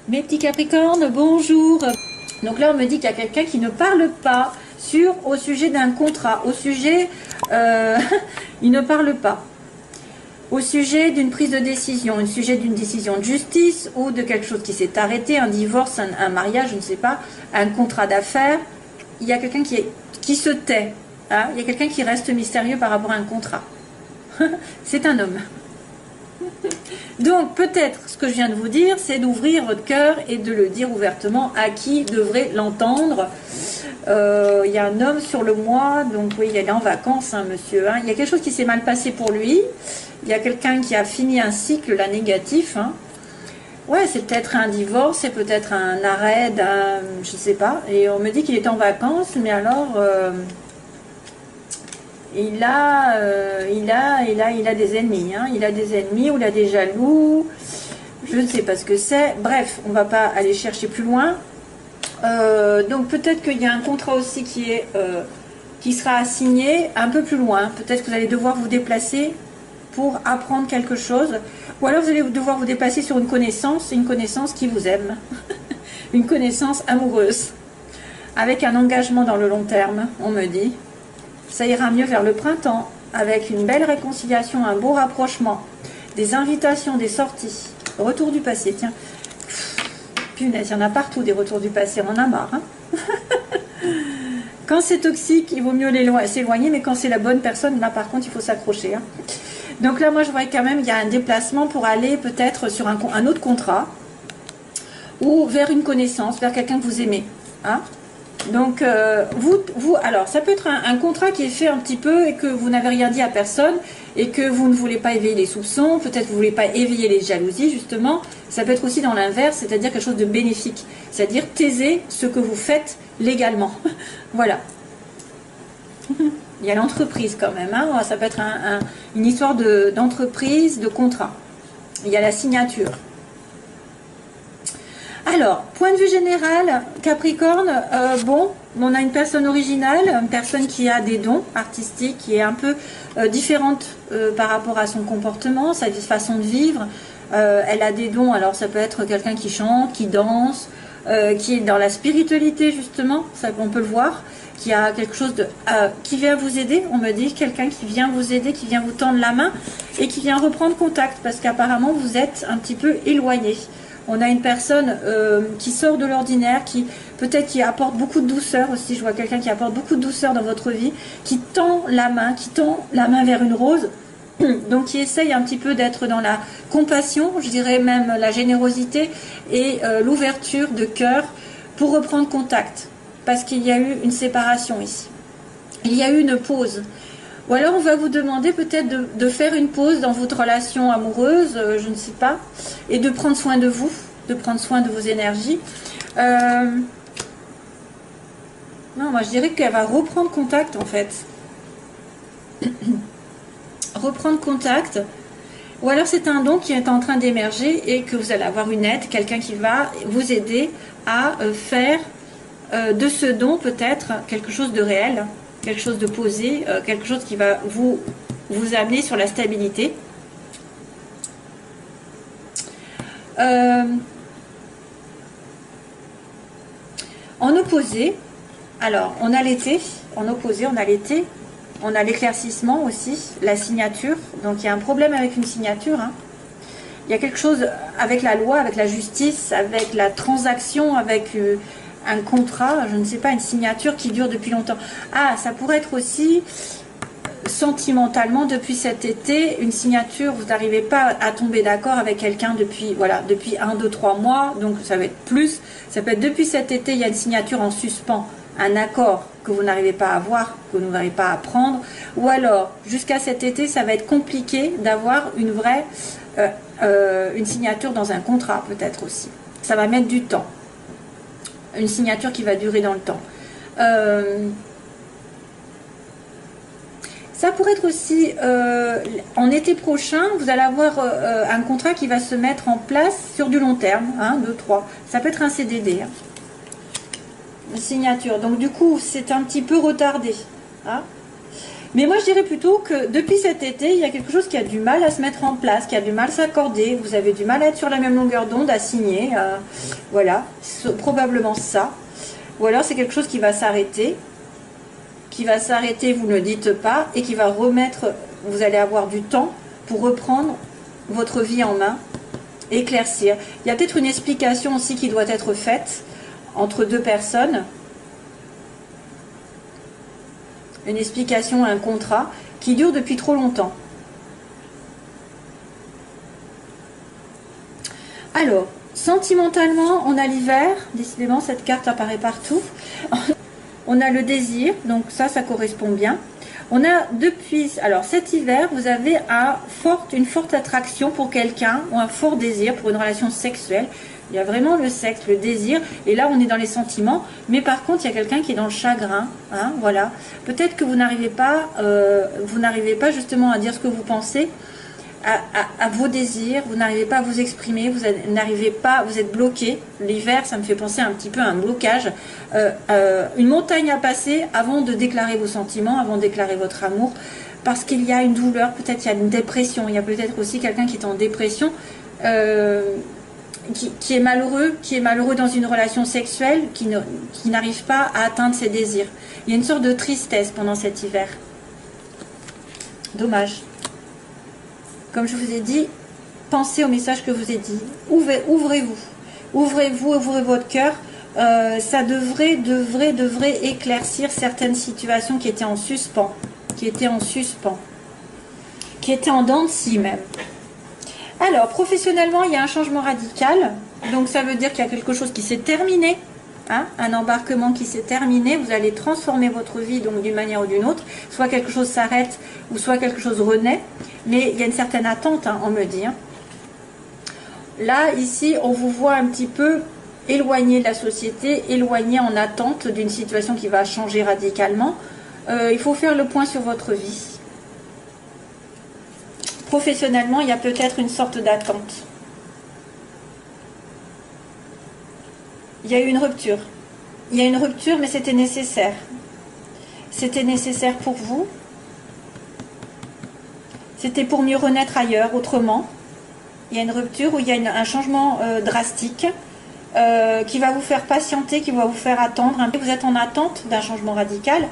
Mes petits Capricornes, bonjour. Donc là, on me dit qu'il y a quelqu'un qui ne parle pas au sujet d'un contrat, au sujet, il ne parle pas, au sujet d'une prise de décision, au sujet d'une décision de justice ou de quelque chose qui s'est arrêté, un divorce, un mariage, je ne sais pas, un contrat d'affaires. Il y a quelqu'un qui se tait, hein, il y a quelqu'un qui reste mystérieux par rapport à un contrat. C'est un homme. Donc peut-être ce que je viens de vous dire, c'est d'ouvrir votre cœur et de le dire ouvertement à qui devrait l'entendre. Il y a un homme sur le mois, donc oui, il est en vacances, hein, monsieur. Hein. Il y a quelque chose qui s'est mal passé pour lui. Il y a quelqu'un qui a fini un cycle, là, négatif. Hein. Ouais, c'est peut-être un divorce, c'est peut-être un arrêt, je sais pas. Et on me dit qu'il est en vacances, mais alors... il a des ennemis, hein. Il a des ennemis ou il a des jaloux, je ne sais pas ce que c'est. Bref, on ne va pas aller chercher plus loin. Donc peut-être qu'il y a un contrat aussi qui sera assigné un peu plus loin. Peut-être que vous allez devoir vous déplacer pour apprendre quelque chose. Ou alors vous allez devoir vous déplacer sur une connaissance qui vous aime. Une connaissance amoureuse. Avec un engagement dans le long terme, on me dit. Ça ira mieux vers le printemps, avec une belle réconciliation, un beau rapprochement, des invitations, des sorties, retour du passé, tiens. Punaise, il y en a partout des retours du passé, on en a marre. Hein. Quand c'est toxique, il vaut mieux s'éloigner, mais quand c'est la bonne personne, là par contre, il faut s'accrocher. Hein. Donc là, moi, je vois quand même, il y a un déplacement pour aller peut-être sur un autre contrat, ou vers une connaissance, vers quelqu'un que vous aimez. Hein. Donc, alors, ça peut être un contrat qui est fait un petit peu et que vous n'avez rien dit à personne et que vous ne voulez pas éveiller les soupçons, peut-être que vous ne voulez pas éveiller les jalousies, justement. Ça peut être aussi dans l'inverse, c'est-à-dire quelque chose de bénéfique, c'est-à-dire taisez ce que vous faites légalement. Voilà. Il y a l'entreprise quand même, hein. Ça peut être une histoire d'entreprise, de contrat. Il y a la signature. Alors, point de vue général, Capricorne, bon, on a une personne originale, une personne qui a des dons artistiques, qui est un peu différente par rapport à son comportement, sa façon de vivre. Elle a des dons, alors ça peut être quelqu'un qui chante, qui danse, qui est dans la spiritualité justement, ça, on peut le voir, qui a quelque chose qui vient vous aider, on me dit, quelqu'un qui vient vous aider, qui vient vous tendre la main et qui vient reprendre contact, parce qu'apparemment vous êtes un petit peu éloigné. On a une personne qui sort de l'ordinaire, qui peut-être qui apporte beaucoup de douceur aussi. Je vois quelqu'un qui apporte beaucoup de douceur dans votre vie, qui tend la main vers une rose. Donc qui essaye un petit peu d'être dans la compassion, je dirais même la générosité et l'ouverture de cœur pour reprendre contact. Parce qu'il y a eu une séparation ici. Il y a eu une pause. Ou alors on va vous demander peut-être de faire une pause dans votre relation amoureuse, je ne sais pas, et de prendre soin de vous, de prendre soin de vos énergies. Non, moi je dirais qu'elle va reprendre contact en fait. Reprendre contact. Ou alors c'est un don qui est en train d'émerger et que vous allez avoir une aide, quelqu'un qui va vous aider à faire de ce don peut-être quelque chose de réel. Quelque chose de posé, quelque chose qui va vous amener sur la stabilité. En opposé, alors on a l'été, en opposé on a l'été, on a l'éclaircissement aussi, la signature, donc il y a un problème avec une signature, hein. Il y a quelque chose avec la loi, avec la justice, avec la transaction, avec... un contrat, je ne sais pas, une signature qui dure depuis longtemps. Ah, ça pourrait être aussi sentimentalement depuis cet été, une signature, vous n'arrivez pas à tomber d'accord avec quelqu'un depuis 1, 2, 3 mois, donc ça va être plus, ça peut être depuis cet été, il y a une signature en suspens, un accord que vous n'arrivez pas à avoir, que vous n'arrivez pas à prendre, ou alors jusqu'à cet été, ça va être compliqué d'avoir une vraie, une signature dans un contrat peut-être aussi. Ça va mettre du temps. Une signature qui va durer dans le temps. Ça pourrait être aussi, en été prochain, vous allez avoir un contrat qui va se mettre en place sur du long terme, 1, 2, 3. Ça peut être un CDD. Hein. Une signature. Donc du coup, c'est un petit peu retardé. Hein. Mais moi, je dirais plutôt que depuis cet été, il y a quelque chose qui a du mal à se mettre en place, qui a du mal à s'accorder. Vous avez du mal à être sur la même longueur d'onde, à signer. Voilà, probablement ça. Ou alors, c'est quelque chose qui va s'arrêter. Qui va s'arrêter, vous ne le dites pas, et qui va remettre, vous allez avoir du temps pour reprendre votre vie en main, éclaircir. Il y a peut-être une explication aussi qui doit être faite entre deux personnes. Une explication, un contrat qui dure depuis trop longtemps. Alors, sentimentalement, on a l'hiver. Décidément, cette carte apparaît partout. On a le désir, donc ça correspond bien. On a depuis, alors cet hiver, vous avez une forte attraction pour quelqu'un ou un fort désir pour une relation sexuelle. Il y a vraiment le sexe, le désir, et là on est dans les sentiments, mais par contre il y a quelqu'un qui est dans le chagrin, hein, voilà. Peut-être que vous n'arrivez pas justement à dire ce que vous pensez, à vos désirs, vous n'arrivez pas à vous exprimer, vous êtes bloqué. L'hiver, ça me fait penser un petit peu à un blocage, une montagne à passer avant de déclarer vos sentiments, avant de déclarer votre amour, parce qu'il y a une douleur, peut-être il y a une dépression, il y a peut-être aussi quelqu'un qui est en dépression, qui est malheureux dans une relation sexuelle, qui n'arrive pas à atteindre ses désirs. Il y a une sorte de tristesse pendant cet hiver. Dommage. Comme je vous ai dit, pensez au message que je vous ai dit. Ouvrez-vous. Ouvrez-vous, ouvrez votre cœur. Ça devrait éclaircir certaines situations qui étaient en suspens. Qui étaient en dents de scie même. Alors, professionnellement, il y a un changement radical. Donc, ça veut dire qu'il y a quelque chose qui s'est terminé. Hein, un embarquement qui s'est terminé. Vous allez transformer votre vie donc d'une manière ou d'une autre. Soit quelque chose s'arrête ou soit quelque chose renaît. Mais il y a une certaine attente, hein, on me dit. Hein. Là, ici, on vous voit un petit peu éloigné de la société, éloigné en attente d'une situation qui va changer radicalement. Il faut faire le point sur votre vie. Professionnellement, il y a peut-être une sorte d'attente. Il y a eu une rupture. Il y a une rupture, mais c'était nécessaire. C'était nécessaire pour vous. C'était pour mieux renaître ailleurs, autrement. Il y a une rupture où il y a un changement drastique qui va vous faire patienter, qui va vous faire attendre. Vous êtes en attente d'un changement radical.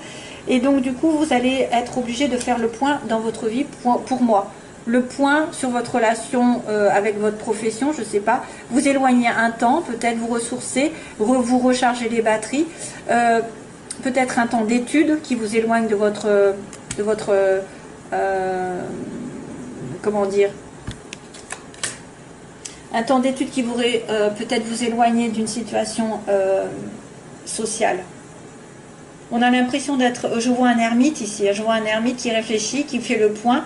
Et donc, du coup, vous allez être obligé de faire le point dans votre vie pour moi. Le point sur votre relation avec votre profession, je ne sais pas, vous éloigner un temps, peut-être vous ressourcer, vous recharger les batteries, peut-être un temps d'études qui vous éloigne de votre comment dire, un temps d'études qui pourrait peut-être vous éloigner d'une situation sociale. On a l'impression d'être, je vois un ermite ici, je vois un ermite qui réfléchit, qui fait le point,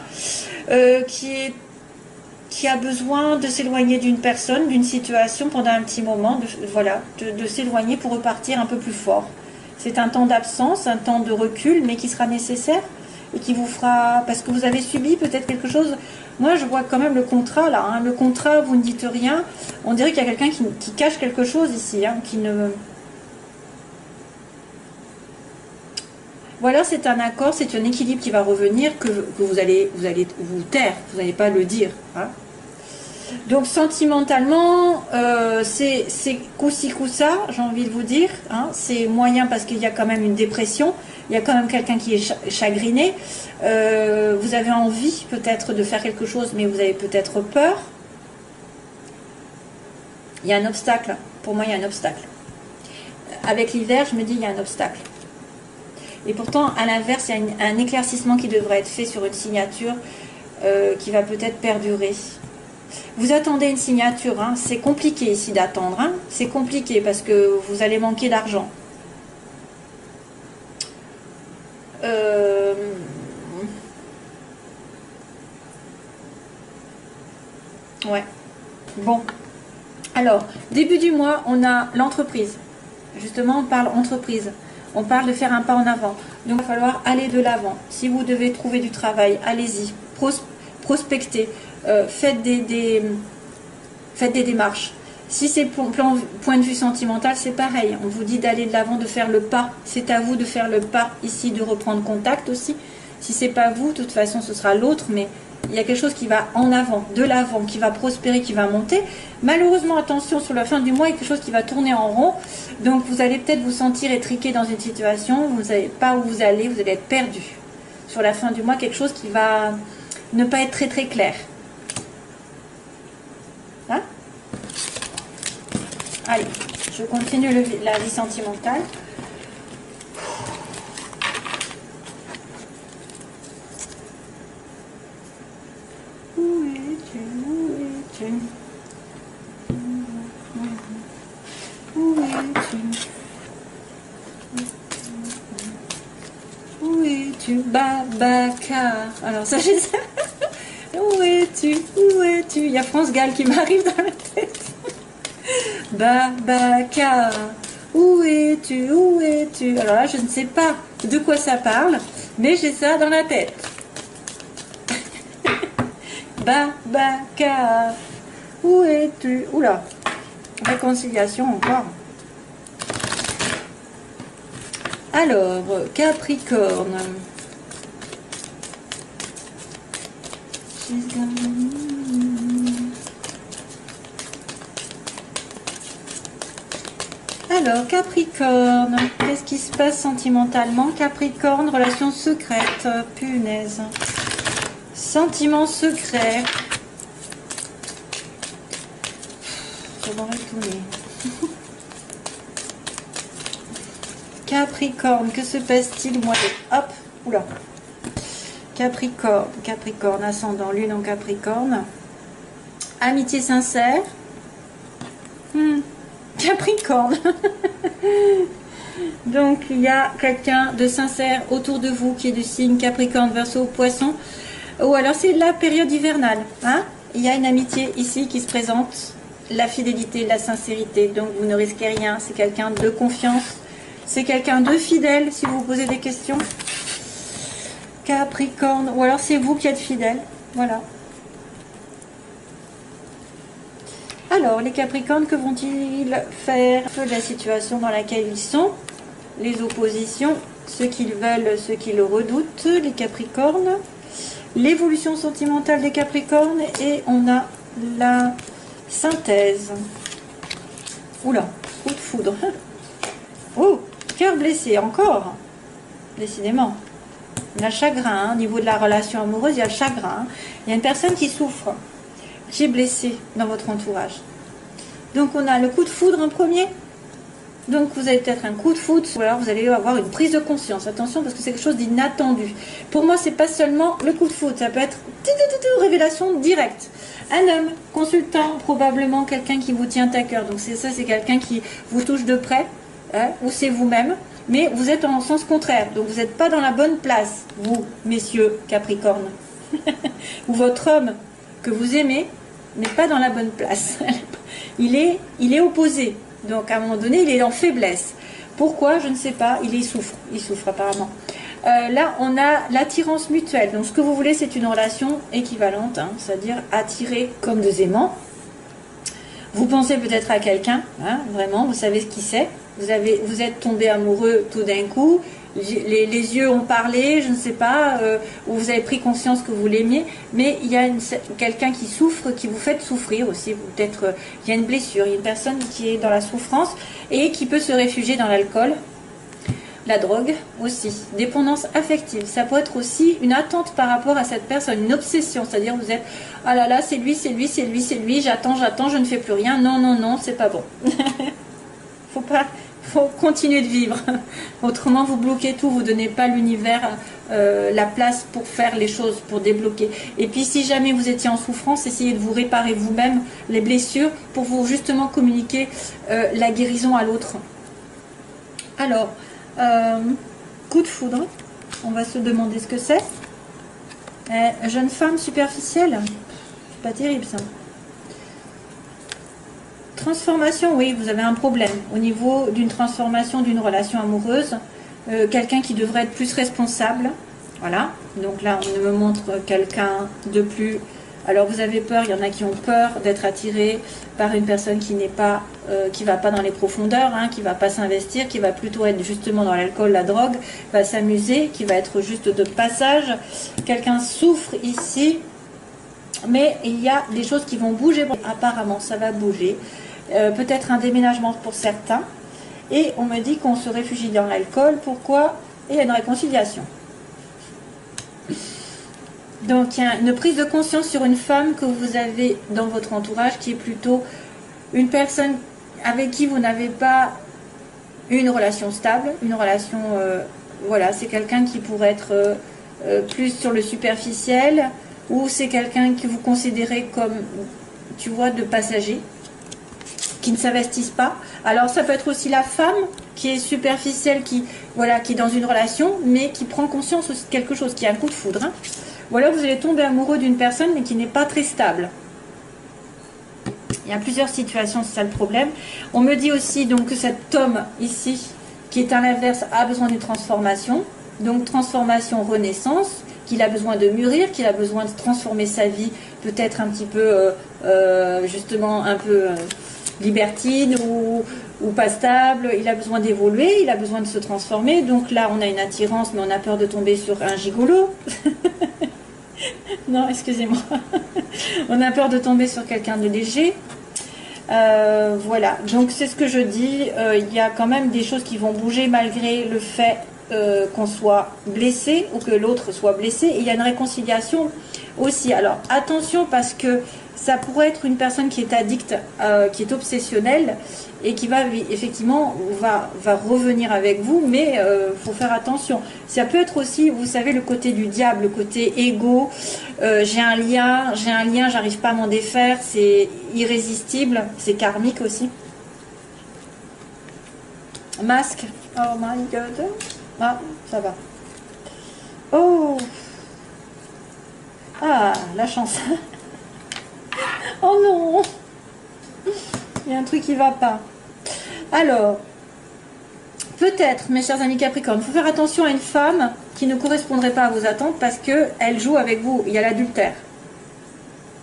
qui a besoin de s'éloigner d'une personne, d'une situation pendant un petit moment, de s'éloigner pour repartir un peu plus fort. C'est un temps d'absence, un temps de recul, mais qui sera nécessaire et qui vous fera, parce que vous avez subi peut-être quelque chose. Moi, je vois quand même le contrat là, hein. Le contrat, vous ne dites rien. On dirait qu'il y a quelqu'un qui cache quelque chose ici, hein, qui ne... Voilà, c'est un accord, c'est un équilibre qui va revenir, que vous allez vous taire, vous n'allez pas le dire. Hein. Donc sentimentalement, c'est coup-ci coup-ça, j'ai envie de vous dire. Hein. C'est moyen parce qu'il y a quand même une dépression, il y a quand même quelqu'un qui est chagriné. Vous avez envie peut-être de faire quelque chose, mais vous avez peut-être peur. Il y a un obstacle, pour moi il y a un obstacle. Avec l'hiver, je me dis il y a un obstacle. Et pourtant, à l'inverse, il y a un éclaircissement qui devrait être fait sur une signature qui va peut-être perdurer. Vous attendez une signature, hein. C'est compliqué ici d'attendre. Hein. C'est compliqué parce que vous allez manquer d'argent. Ouais. Bon. Alors, début du mois, on a l'entreprise. Justement, on parle entreprise. On parle de faire un pas en avant. Donc, il va falloir aller de l'avant. Si vous devez trouver du travail, allez-y. Prospectez. Faites des démarches. Si c'est point de vue sentimental, c'est pareil. On vous dit d'aller de l'avant, de faire le pas. C'est à vous de faire le pas ici, de reprendre contact aussi. Si c'est pas vous, de toute façon, ce sera l'autre, mais il y a quelque chose qui va en avant, de l'avant, qui va prospérer, qui va monter. Malheureusement, attention, sur la fin du mois, il y a quelque chose qui va tourner en rond. Donc, vous allez peut-être vous sentir étriqué dans une situation, vous ne savez pas où vous allez être perdu. Sur la fin du mois, quelque chose qui va ne pas être très très clair. Hein? Allez, je continue la vie sentimentale. Où es-tu? Où es-tu? Où es-tu? Où es-tu, Babacar? Alors ça, j'ai ça. Où es-tu? Où es-tu? Il y a France Gall qui m'arrive dans la tête. Babacar, où es-tu? Où es-tu? Alors là, je ne sais pas de quoi ça parle, mais j'ai ça dans la tête. Babacar, où es-tu? Oula, réconciliation encore. Alors, Capricorne. Alors, Capricorne, qu'est-ce qui se passe sentimentalement? Capricorne, relation secrète, punaise. Sentiments secrets. Je vais m'en retourner. Capricorne, que se passe-t-il au mois de... Hop, oula. Capricorne, Capricorne, ascendant, lune en Capricorne. Amitié sincère. Capricorne. Donc, il y a quelqu'un de sincère autour de vous qui est du signe Capricorne, Verseau, Poisson. Ou alors, c'est la période hivernale. Hein? Il y a une amitié ici qui se présente. La fidélité, la sincérité. Donc, vous ne risquez rien. C'est quelqu'un de confiance. C'est quelqu'un de fidèle, si vous vous posez des questions. Capricorne. Ou alors, c'est vous qui êtes fidèle. Voilà. Alors, les Capricornes, que vont-ils faire de la situation dans laquelle ils sont? Les oppositions, ce qu'ils veulent, ce qu'ils redoutent, les Capricornes. L'évolution sentimentale des Capricornes. Et on a la synthèse. Oula, coup de foudre. Oh, cœur blessé, encore. Décidément. Il y a le chagrin, au niveau de la relation amoureuse, il y a le chagrin. Il y a une personne qui souffre, qui est blessée dans votre entourage. Donc on a le coup de foudre en premier. Donc vous avez peut-être un coup de foudre, ou alors vous allez avoir une prise de conscience. Attention, parce que c'est quelque chose d'inattendu. Pour moi, c'est pas seulement le coup de foudre, ça peut être révélation directe. Un homme, consultant, probablement quelqu'un qui vous tient à cœur. Donc c'est ça, c'est quelqu'un qui vous touche de près, hein, ou c'est vous-même. Mais vous êtes en sens contraire, donc vous n'êtes pas dans la bonne place, vous, messieurs Capricorne. Ou votre homme que vous aimez n'est pas dans la bonne place. Il est opposé, donc à un moment donné, il est en faiblesse. Pourquoi? Je ne sais pas, il souffre apparemment. Là, on a l'attirance mutuelle. Donc, ce que vous voulez, c'est une relation équivalente, hein, c'est-à-dire attirée comme deux aimants. Vous pensez peut-être à quelqu'un, hein, vraiment, vous savez ce qui c'est. Vous êtes tombé amoureux tout d'un coup, les yeux ont parlé, je ne sais pas, ou vous avez pris conscience que vous l'aimiez, mais il y a quelqu'un qui souffre, qui vous fait souffrir aussi. Peut-être il y a une blessure, il y a une personne qui est dans la souffrance et qui peut se réfugier dans l'alcool, la drogue aussi, dépendance affective. Ça peut être aussi une attente par rapport à cette personne, une obsession, c'est-à-dire vous êtes, ah là là, c'est lui, c'est lui, c'est lui, c'est lui, j'attends, je ne fais plus rien, non, non, non, c'est pas bon. Faut continuer de vivre. Autrement, vous bloquez tout, vous ne donnez pas l'univers la place pour faire les choses, pour débloquer. Et puis, si jamais vous étiez en souffrance, essayez de vous réparer vous-même les blessures pour vous justement communiquer la guérison à l'autre. Alors, coup de foudre, on va se demander ce que c'est. Jeune femme superficielle, c'est pas terrible ça. Transformation, oui, vous avez un problème au niveau d'une transformation d'une relation amoureuse. Quelqu'un qui devrait être plus responsable. Voilà, donc là on me montre quelqu'un de plus Alors vous avez peur, il y en a qui ont peur d'être attirés par une personne qui n'est pas, qui va pas dans les profondeurs, hein, qui va pas s'investir, qui va plutôt être justement dans l'alcool, la drogue, va s'amuser, qui va être juste de passage. Quelqu'un souffre ici, mais il y a des choses qui vont bouger. Apparemment, ça va bouger. Peut-être un déménagement pour certains. Et on me dit qu'on se réfugie dans l'alcool. Pourquoi? Et il y a une réconciliation. Donc, il y a une prise de conscience sur une femme que vous avez dans votre entourage qui est plutôt une personne avec qui vous n'avez pas une relation stable, une relation, voilà, c'est quelqu'un qui pourrait être plus sur le superficiel, ou c'est quelqu'un que vous considérez comme, tu vois, de passager, qui ne s'investissent pas. Alors, ça peut être aussi la femme qui est superficielle, qui, voilà, qui est dans une relation, mais qui prend conscience aussi de quelque chose, qui a un coup de foudre, hein. Ou alors vous allez tomber amoureux d'une personne mais qui n'est pas très stable. Il y a plusieurs situations, c'est ça le problème. On me dit aussi donc que cet homme ici, qui est à l'inverse, a besoin d'une transformation. Donc transformation, renaissance, qu'il a besoin de mûrir, qu'il a besoin de transformer sa vie, peut-être un petit peu, justement un peu libertine ou pas stable. Il a besoin d'évoluer, il a besoin de se transformer. Donc là on a une attirance, mais on a peur de tomber sur un gigolo. Non, excusez-moi. On a peur de tomber sur quelqu'un de léger. Voilà, donc c'est ce que je dis. Il y a quand même des choses qui vont bouger malgré le fait qu'on soit blessé ou que l'autre soit blessé. Et il y a une réconciliation aussi. Alors attention, parce que ça pourrait être une personne qui est addicte, qui est obsessionnelle et qui va effectivement va revenir avec vous, mais faut faire attention. Ça peut être aussi, vous savez, le côté du diable, le côté égo. J'ai un lien, j'arrive pas à m'en défaire, c'est irrésistible, c'est karmique aussi. Masque, oh my god, ah ça va. Oh, ah la chance. Oh non, il y a un truc qui va pas. Alors, peut-être, mes chers amis Capricorne, il faut faire attention à une femme qui ne correspondrait pas à vos attentes parce qu'elle joue avec vous. Il y a l'adultère.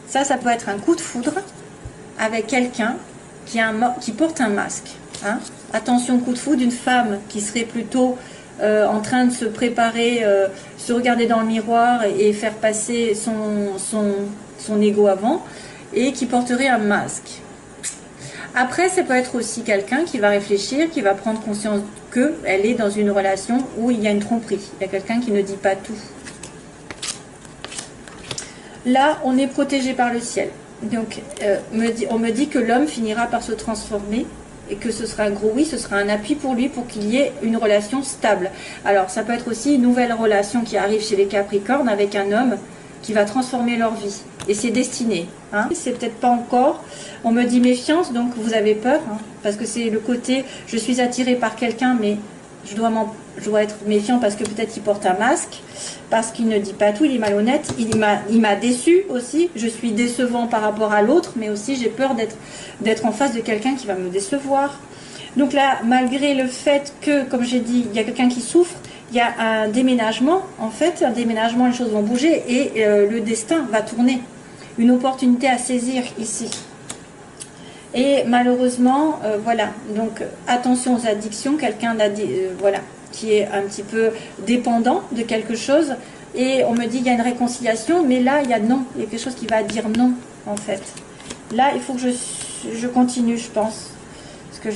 Ça peut être un coup de foudre avec quelqu'un qui porte un masque. Hein. Attention, coup de foudre d'une femme qui serait plutôt en train de se préparer, se regarder dans le miroir et faire passer son ego avant, et qui porterait un masque. Après, ça peut être aussi quelqu'un qui va réfléchir, qui va prendre conscience qu'elle est dans une relation où il y a une tromperie. Il y a quelqu'un qui ne dit pas tout. Là, on est protégé par le ciel. Donc, on me dit que l'homme finira par se transformer et que ce sera un gros oui, ce sera un appui pour lui pour qu'il y ait une relation stable. Alors, ça peut être aussi une nouvelle relation qui arrive chez les Capricornes avec un homme qui va transformer leur vie. Et c'est destiné. Hein. C'est peut-être pas encore. On me dit méfiance, donc vous avez peur. Hein, parce que c'est le côté, je suis attirée par quelqu'un, mais je dois être méfiant parce que peut-être il porte un masque, parce qu'il ne dit pas tout, il est malhonnête, il m'a déçu aussi. Je suis décevant par rapport à l'autre, mais aussi j'ai peur d'être en face de quelqu'un qui va me décevoir. Donc là, malgré le fait que, comme j'ai dit, il y a quelqu'un qui souffre, il y a un déménagement, en fait, un déménagement, les choses vont bouger et le destin va tourner. Une opportunité à saisir ici. Et malheureusement, voilà, donc attention aux addictions, quelqu'un voilà, qui est un petit peu dépendant de quelque chose. Et on me dit qu'il y a une réconciliation, mais là, il y a non, il y a quelque chose qui va dire non, en fait. Là, il faut que je continue, je pense, parce que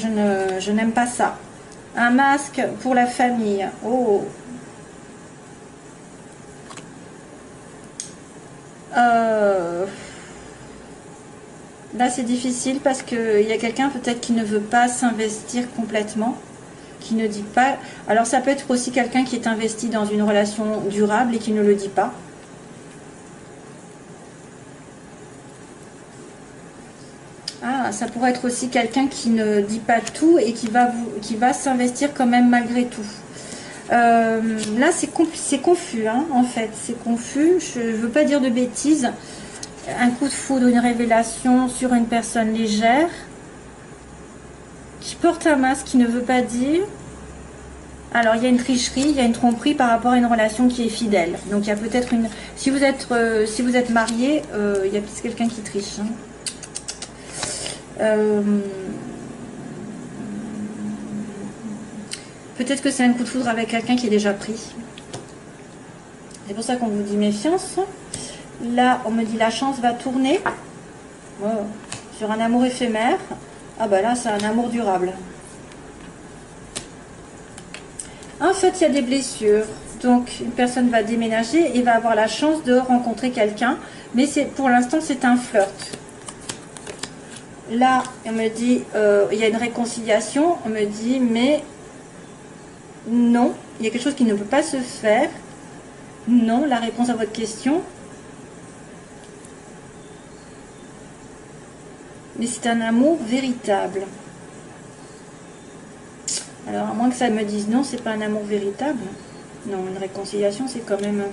je n'aime pas ça. Un masque pour la famille. Oh. Là, c'est difficile parce qu'il y a quelqu'un peut-être qui ne veut pas s'investir complètement, qui ne dit pas. Alors, ça peut être aussi quelqu'un qui est investi dans une relation durable et qui ne le dit pas. Ah, ça pourrait être aussi quelqu'un qui ne dit pas tout et qui va s'investir quand même malgré tout. Là, c'est confus, hein, en fait. C'est confus. Je ne veux pas dire de bêtises. Un coup de foudre, une révélation sur une personne légère qui porte un masque, qui ne veut pas dire. Alors, il y a une tricherie, il y a une tromperie par rapport à une relation qui est fidèle. Donc, il y a peut-être une... Si vous êtes marié, il y a peut-être quelqu'un qui triche. Hein. Peut-être que c'est un coup de foudre avec quelqu'un qui est déjà pris. C'est pour ça qu'on vous dit méfiance. Là, on me dit la chance va tourner. Oh, sur un amour éphémère. Ah bah là, c'est un amour durable. En fait, il y a des blessures. Donc, une personne va déménager et va avoir la chance de rencontrer quelqu'un. Mais pour l'instant, c'est un flirt. Là, on me dit, il y a une réconciliation. On me dit, mais non, il y a quelque chose qui ne peut pas se faire. Non, la réponse à votre question. Mais c'est un amour véritable. Alors, à moins que ça me dise non, c'est pas un amour véritable. Non, une réconciliation, c'est quand même...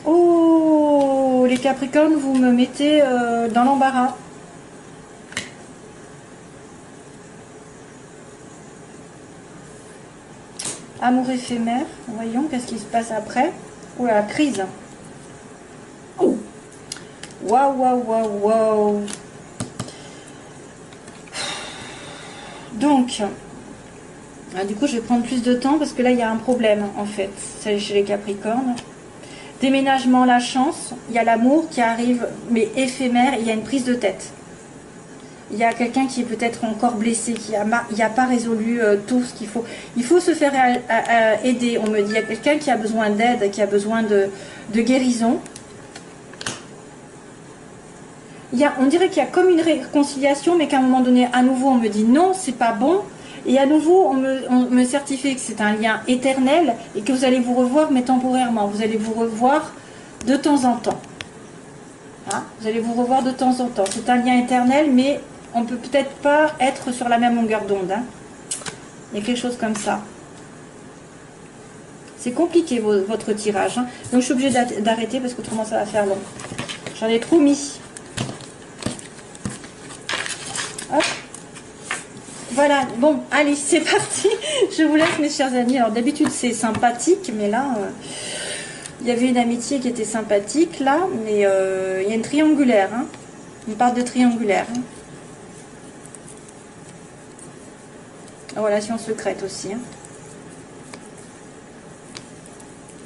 Oh, les Capricornes, vous me mettez dans l'embarras. Amour éphémère. Voyons, qu'est-ce qui se passe après. Oh, la crise. Waouh, waouh, waouh, waouh. Donc, du coup, je vais prendre plus de temps parce que là, il y a un problème, en fait. C'est chez les Capricornes. Déménagement, la chance. Il y a l'amour qui arrive, mais éphémère. Il y a une prise de tête. Il y a quelqu'un qui est peut-être encore blessé, qui n'a pas résolu tout ce qu'il faut. Il faut se faire aider, on me dit. Il y a quelqu'un qui a besoin d'aide, qui a besoin de guérison. On dirait qu'il y a comme une réconciliation, mais qu'à un moment donné, à nouveau, on me dit non, c'est pas bon. Et à nouveau, on me certifie que c'est un lien éternel et que vous allez vous revoir, mais temporairement. Vous allez vous revoir de temps en temps. Hein, vous allez vous revoir de temps en temps. C'est un lien éternel, mais on ne peut peut-être pas être sur la même longueur d'onde. Hein. Il y a quelque chose comme ça. C'est compliqué votre tirage. Hein. Donc je suis obligée d'arrêter parce qu'autrement ça va faire long. J'en ai trop mis. Hop. Voilà, bon, allez, c'est parti. Je vous laisse mes chers amis. Alors d'habitude c'est sympathique, mais là, il y avait une amitié qui était sympathique là, mais il y a une triangulaire. Hein. On parle de triangulaire. Hein. Relation secrète aussi. Hein.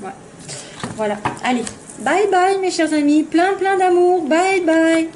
Ouais. Voilà, allez, bye bye mes chers amis, plein d'amour, bye bye.